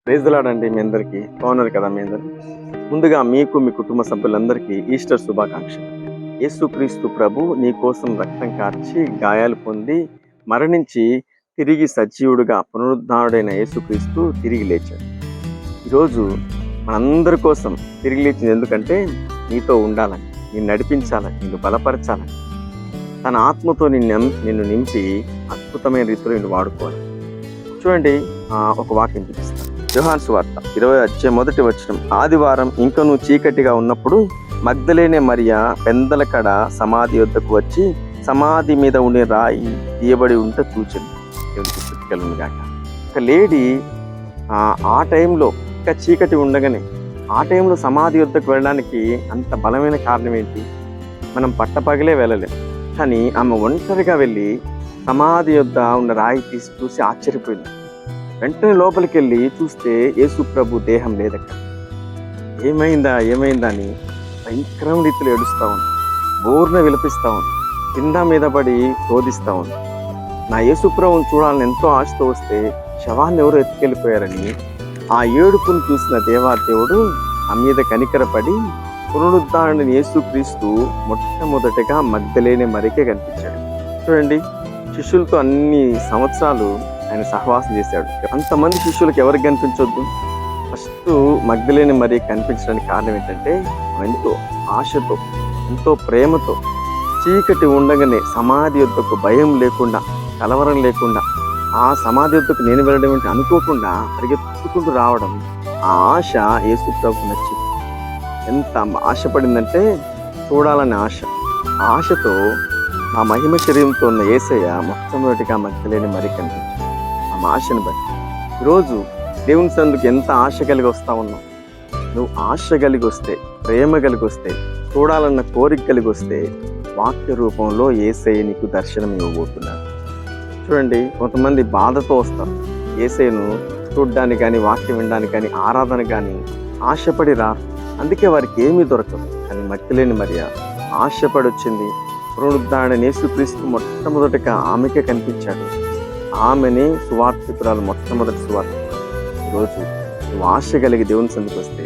Praise the lord అండి. మీ అందరికీ బాగున్నారు కదా? మీ అందరూ ముందుగా మీకు మీ కుటుంబ సభ్యులందరికీ ఈస్టర్ శుభాకాంక్షలు. యేసుక్రీస్తు ప్రభు నీ కోసం రక్తం కార్చి గాయాలు పొంది మరణించి తిరిగి సజీవుడుగా పునరుద్ధారుడైన యేసుక్రీస్తు తిరిగి లేచాడు. ఈరోజు మనందరి కోసం తిరిగి లేచింది ఎందుకంటే నీతో ఉండాలని, నిన్ను నడిపించాలని, నిన్ను బలపరచాలని, తన ఆత్మతో నిన్ను నింపి అద్భుతమైన రీతిలో నిన్ను వాడుకోవాలి. చూడండి, ఒక వాక్యం చూపిస్తాను. యోహాను సువార్త 20 ఆదివారం ఇంకనూ చీకటిగా ఉన్నప్పుడు మగ్దలేనే మరియా పెందల కడ సమాధి వద్దకు వచ్చి సమాధి మీద ఉండే రాయి తీయబడి ఉంటే చూచింది. ఒక లేడీ ఆ టైంలో ఇంకా చీకటి ఉండగానే ఆ టైంలో సమాధి వద్దకు వెళ్ళడానికి అంత బలమైన కారణం ఏంటి? మనం పట్టపగలే వెళ్ళలేం, కానీ ఆమె ఒంటరిగా వెళ్ళి సమాధి వద్ద ఉన్న రాయి తీసి చూసి ఆశ్చర్యపోయింది. వెంటనే లోపలికి వెళ్ళి చూస్తే యేసు ప్రభు దేహం లేదక్కడ. ఏమైందా అని భయంకరం రీతిలో ఏడుస్తూ ఉంది, బోర్న విలపిస్తూ ఉంది, కింద మీద పడి శోధిస్తూ ఉంది. నా యేసు ప్రభువును చూడాలని ఎంతో ఆశతో వస్తే శవాన్ని ఎవరు ఎత్తుకెళ్ళిపోయారని ఆ ఏడుపును చూసిన దేవాదేవుడు ఆ మీద కనికరపడి పునరుద్ధారణ యేసుక్రీస్తు మొట్టమొదటిగా మగ్దలేనే మరికే కనిపించాడు. చూడండి, శిష్యులతో అన్ని సంవత్సరాలు ఆయన సహవాసం చేశాడు. అంతమంది శిష్యులకు ఎవరికి కనిపించొద్దు? ఫస్ట్ మగ్దలేని మరి కనిపించడానికి కారణం ఏంటంటే ఎంతో ఆశతో, ఎంతో ప్రేమతో చీకటి ఉండగానే సమాధి వద్దకు భయం లేకుండా, కలవరం లేకుండా ఆ సమాధి వద్దకు నేను వెళ్ళడం ఏంటి అనుకోకుండా పరిగెత్తుకుంటూ రావడం, ఆ ఆశ యేసు ప్రభువుకు నచ్చింది. ఎంత ఆశపడిందంటే చూడాలనే ఆశ. ఆ ఆశతో ఆ మహిమ శరీరంతో ఉన్న యేసయ్య మొట్టమొదటిగా మగ్దలేని మరి కనిపించాడు. ఆ ఆశను బట్టి ఈరోజు దేవుని సందుకు ఎంత ఆశ కలిగి వస్తా ఉన్నావు. నువ్వు ఆశ కలిగి వస్తే, ప్రేమ కలిగి వస్తే, చూడాలన్న కోరిక కలిగి వస్తే వాక్య రూపంలో యేసయ్య నీకు దర్శనం ఇవ్వబోతున్నాడు. చూడండి, కొంతమంది బాధతో వస్తారు యేసయ్యను చూడ్డానికి కానీ, వాక్యం వినడానికి కానీ, ఆరాధన కానీ ఆశపడి రారు. అందుకే వారికి ఏమీ దొరకదు. కానీ మగ్దలేని మరియ ఆశపడి వచ్చింది. పునరుద్ధారణ యేసుక్రీస్తు మొట్టమొదటిగా ఆమెకే కనిపించాడు. ఆమెనే సువార్థికురాలు, మొట్టమొదటి సువార్థికురాలు. ఈరోజు నువ్వు ఆశ కలిగి దేవుని సందుకు వస్తే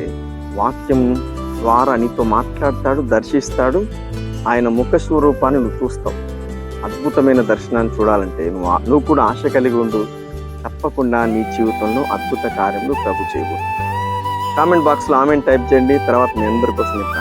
వాక్యం ద్వారా నీతో మాట్లాడతాడు, దర్శిస్తాడు. ఆయన ముఖ స్వరూపాన్ని నువ్వు చూస్తావు. అద్భుతమైన దర్శనాన్ని చూడాలంటే నువ్వు కూడా ఆశ కలిగి ఉండు. తప్పకుండా నీ జీవితంలో అద్భుత కార్యములు ప్రభు చేయబోతుంది. కామెంట్ బాక్స్లో ఆమెను టైప్ చేయండి. తర్వాత మీ అందరి కోసం నేను